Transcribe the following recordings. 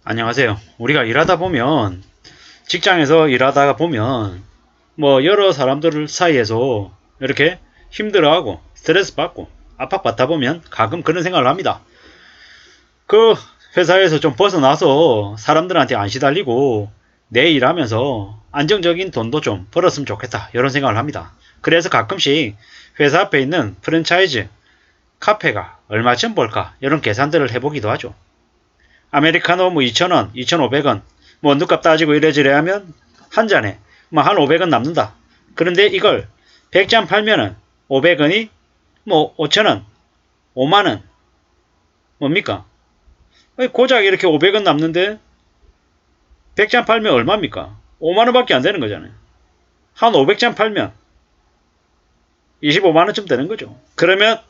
안녕하세요. 우리가 일하다 보면, 직장에서 일하다가 보면, 여러 사람들 사이에서 이렇게 힘들어하고, 스트레스 받고, 압박받다 보면 가끔 그런 생각을 합니다. 그 회사에서 좀 벗어나서 사람들한테 안 시달리고, 내 일하면서 안정적인 돈도 좀 벌었으면 좋겠다. 이런 생각을 합니다. 그래서 가끔씩 회사 앞에 있는 프랜차이즈, 카페가 얼마쯤 벌까? 이런 계산들을 해보기도 하죠. 아메리카노 2,000원, 2,500원, 원두값 따지고 이래저래 하면 한 잔에 한 500원 남는다. 그런데 이걸 100잔 팔면은 500원이 5,000원, 5만원. 뭡니까? 고작 이렇게 500원 남는데 100잔 팔면 얼마입니까? 5만원밖에 안 되는 거잖아요. 한 500잔 팔면 25만원쯤 되는 거죠. 그러면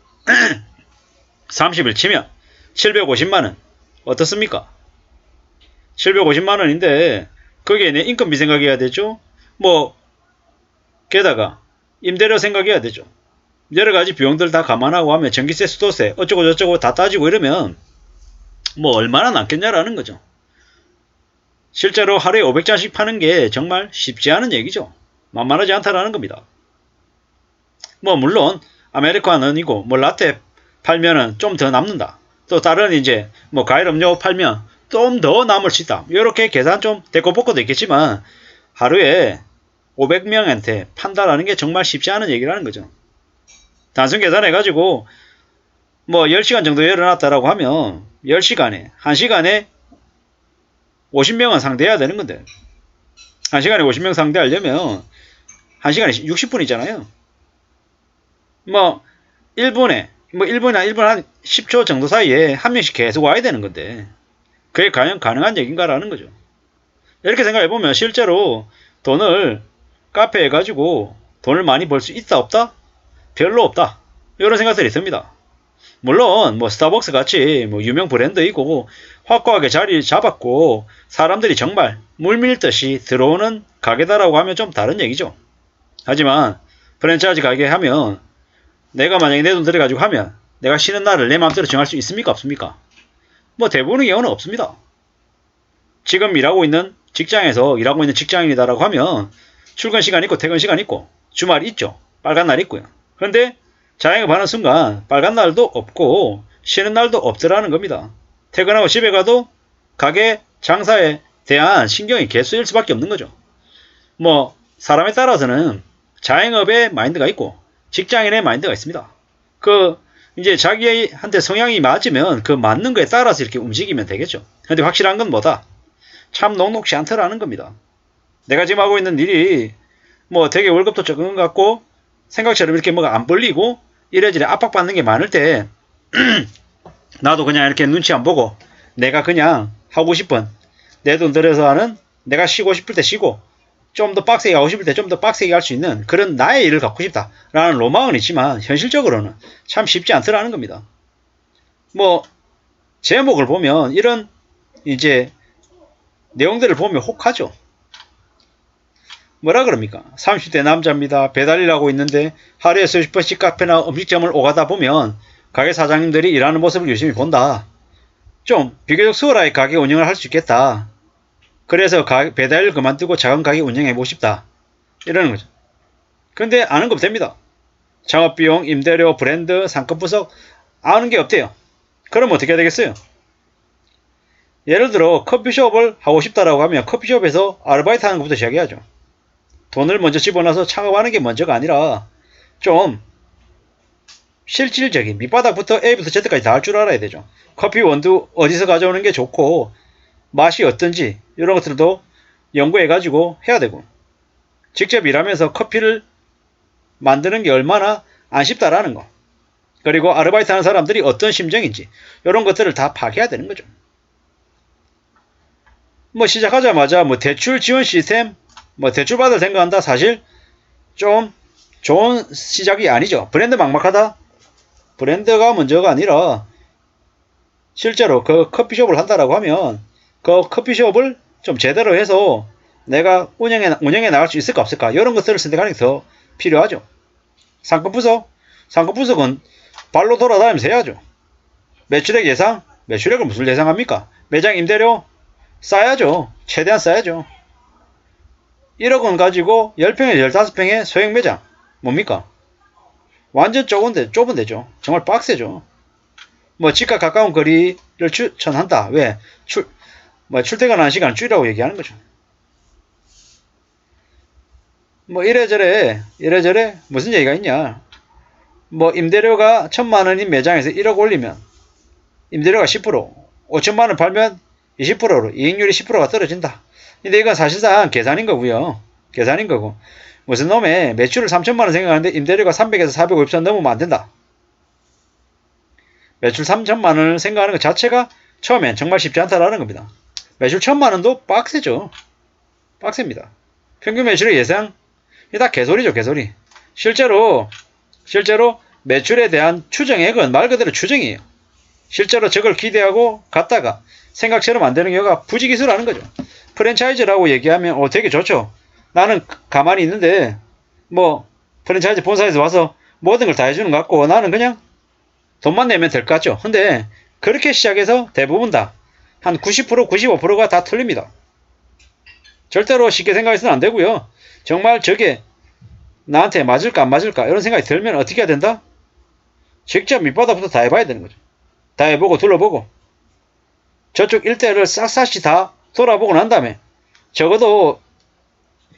30일 치면 750만원. 어떻습니까? 750만원인데 거기에 내 인건비 생각해야 되죠. 게다가 임대료 생각해야 되죠. 여러가지 비용들 다 감안하고 하면 전기세, 수도세 어쩌고 저쩌고 다 따지고 이러면 얼마나 남겠냐라는 거죠. 실제로 하루에 500잔씩 파는 게 정말 쉽지 않은 얘기죠. 만만하지 않다라는 겁니다. 물론 아메리카노는 라떼 팔면은 좀 더 남는다. 또 다른 이제 과일 음료 팔면 좀 더 남을 수 있다. 이렇게 계산 좀 데꼬볶고도 있겠지만 하루에 500명한테 판다라는 게 정말 쉽지 않은 얘기라는 거죠. 단순 계산해가지고 10시간 정도 일어났다라고 하면 10시간에 1시간에 50명은 상대해야 되는 건데 1시간에 50명 상대하려면 1시간에 60분이잖아요. 1분에 1분 한 10초 정도 사이에 한 명씩 계속 와야 되는 건데 그게 과연 가능한 얘기인가라는 거죠. 이렇게 생각해보면 실제로 돈을 카페에 가지고 돈을 많이 벌 수 있다 없다? 별로 없다. 이런 생각들이 듭니다. 물론 스타벅스 같이 유명 브랜드이고 확고하게 자리 잡았고 사람들이 정말 물밀듯이 들어오는 가게다라고 하면 좀 다른 얘기죠. 하지만 프랜차이즈 가게 하면 내가 만약에 내 돈 들여가지고 하면 내가 쉬는 날을 내 마음대로 정할 수 있습니까? 없습니까? 대부분의 경우는 없습니다. 지금 일하고 있는 직장에서 일하고 있는 직장인이다라고 하면 출근 시간 있고 퇴근 시간 있고 주말 있죠. 빨간 날 있고요. 그런데 자영업하는 순간 빨간 날도 없고 쉬는 날도 없더라는 겁니다. 퇴근하고 집에 가도 가게 장사에 대한 신경이 개수일 수밖에 없는 거죠. 사람에 따라서는 자영업의 마인드가 있고 직장인의 마인드가 있습니다. 이제 자기한테 성향이 맞으면 그 맞는 거에 따라서 이렇게 움직이면 되겠죠. 근데 확실한 건 뭐다? 참 녹록지 않더라는 겁니다. 내가 지금 하고 있는 일이 되게 월급도 적은 것 같고 생각처럼 이렇게 안 벌리고 이래저래 압박받는 게 많을 때 나도 그냥 이렇게 눈치 안 보고 내가 그냥 하고 싶은 내 돈 들여서 하는 내가 쉬고 싶을 때 쉬고 좀 더 빡세게 하고 싶을 때 좀 더 빡세게 할 수 있는 그런 나의 일을 갖고 싶다라는 로망은 있지만 현실적으로는 참 쉽지 않더라는 겁니다. 제목을 보면 이런 이제 내용들을 보면 혹하죠. 뭐라 그럽니까? 30대 남자입니다. 배달일 하고 있는데 하루에 수십 번씩 카페나 음식점을 오가다 보면 가게 사장님들이 일하는 모습을 유심히 본다. 좀 비교적 수월하게 가게 운영을 할 수 있겠다. 그래서 배달일 그만두고 작은 가게 운영해보고 싶다. 이러는 거죠. 근데 아는 거 됩니다. 창업비용, 임대료, 브랜드, 상권 분석 아는 게 없대요. 그럼 어떻게 해야 되겠어요? 예를 들어 커피숍을 하고 싶다라고 하면 커피숍에서 아르바이트 하는 것부터 시작해야죠. 돈을 먼저 집어넣어서 창업하는 게 먼저가 아니라 좀 실질적인 밑바닥부터 A부터 Z까지 다 할 줄 알아야 되죠. 커피 원두 어디서 가져오는 게 좋고 맛이 어떤지 이런 것들도 연구해가지고 해야 되고 직접 일하면서 커피를 만드는 게 얼마나 안 쉽다라는 거 그리고 아르바이트 하는 사람들이 어떤 심정인지 이런 것들을 다 파악해야 되는 거죠. 시작하자마자 대출 지원 시스템 대출 받을 생각한다 사실 좀 좋은 시작이 아니죠. 브랜드 막막하다? 브랜드가 문제가 아니라 실제로 그 커피숍을 한다라고 하면 그 커피숍을 좀 제대로 해서 내가 운영해 나갈 수 있을까 없을까 이런 것들을 선택하는 게 더 필요하죠. 상권 분석은 발로 돌아다니면서 해야죠. 매출액 예상? 매출액을 무슨 예상합니까? 매장 임대료? 싸야죠. 최대한 싸야죠. 1억 원 가지고 10평에 15평에 소형 매장. 뭡니까? 완전 좁은 데죠. 정말 빡세죠. 뭐 집과 가까운 거리를 추천한다. 왜? 출퇴근하는 시간을 줄이라고 얘기하는 거죠. 뭐 이래저래 무슨 얘기가 있냐. 뭐 임대료가 1,000만원인 매장에서 1억 올리면 임대료가 10%, 5천만원 팔면 20%로 이익률이 10%가 떨어진다. 근데 이건 사실상 계산인 거고요. 계산인 거고. 무슨 놈의 매출을 3천만원 생각하는데 임대료가 300에서 450천 넘으면 안 된다. 매출 3천만원을 생각하는 것 자체가 처음엔 정말 쉽지 않다라는 겁니다. 매출 1,000만원도 빡세죠. 빡셉니다. 평균 매출의 예상, 이게 다 개소리죠, 개소리. 실제로 매출에 대한 추정액은 말 그대로 추정이에요. 실제로 저걸 기대하고 갔다가 생각처럼 안 되는 경우가 부지기수라는 거죠. 프랜차이즈라고 얘기하면 되게 좋죠. 나는 가만히 있는데 뭐 프랜차이즈 본사에서 와서 모든 걸 다 해주는 것 같고 나는 그냥 돈만 내면 될 것 같죠. 근데 그렇게 시작해서 대부분 다 한 90%, 95%가 다 틀립니다. 절대로 쉽게 생각해서는 안 되고요. 정말 저게 나한테 맞을까 안 맞을까 이런 생각이 들면 어떻게 해야 된다? 직접 밑바닥부터 다 해봐야 되는 거죠. 다 해보고 둘러보고 저쪽 일대를 싹싹이 다 돌아보고 난 다음에 적어도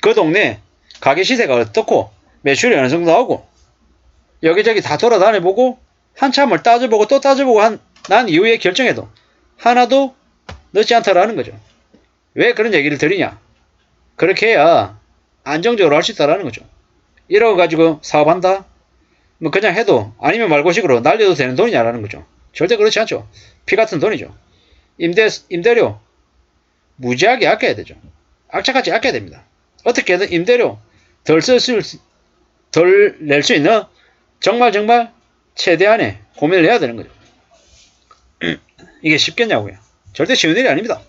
그 동네 가게 시세가 어떻고 매출이 어느 정도 나오고 여기저기 다 돌아다녀보고 한참을 따져보고 또 따져보고 난 이후에 결정해도 하나도 늦지 않다라는 거죠. 왜 그런 얘기를 드리냐? 그렇게 해야 안정적으로 할 수 있다라는 거죠. 1억 가지고 사업한다? 뭐 그냥 해도 아니면 말고식으로 날려도 되는 돈이냐라는 거죠. 절대 그렇지 않죠. 피 같은 돈이죠. 임대료 무지하게 아껴야 되죠. 악착같이 아껴야 됩니다. 어떻게든 임대료 덜 낼 수 있는 정말 최대한의 고민을 해야 되는 거죠. 이게 쉽겠냐고요. 절대 쉬운 일이 아닙니다.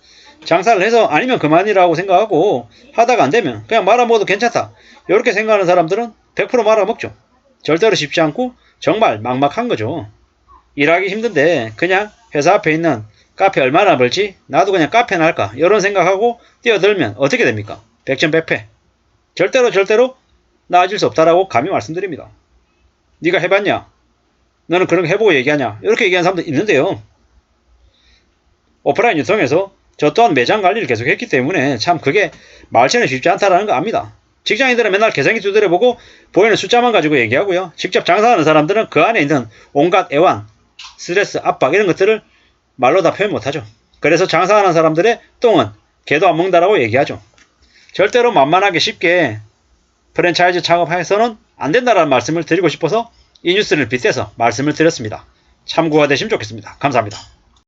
장사를 해서 아니면 그만이라고 생각하고 하다가 안 되면 그냥 말아먹어도 괜찮다. 이렇게 생각하는 사람들은 100% 말아먹죠. 절대로 쉽지 않고 정말 막막한 거죠. 일하기 힘든데 그냥 회사 앞에 있는 카페 얼마나 벌지? 나도 그냥 카페나 할까? 이런 생각하고 뛰어들면 어떻게 됩니까? 백전백패. 절대로 나아질 수 없다라고 감히 말씀드립니다. 네가 해봤냐? 너는 그런 거 해보고 얘기하냐? 이렇게 얘기하는 사람도 있는데요. 오프라인 유통에서 저 또한 매장 관리를 계속했기 때문에 참 그게 말처럼 쉽지 않다라는 거 압니다. 직장인들은 맨날 계산기 두드려보고 보이는 숫자만 가지고 얘기하고요. 직접 장사하는 사람들은 그 안에 있는 온갖 애환, 스트레스, 압박 이런 것들을 말로 다 표현 못하죠. 그래서 장사하는 사람들의 똥은 개도 안 먹는다라고 얘기하죠. 절대로 만만하게 쉽게 프랜차이즈 창업해서는 안 된다라는 말씀을 드리고 싶어서 이 뉴스를 빗대서 말씀을 드렸습니다. 참고가 되시면 좋겠습니다. 감사합니다.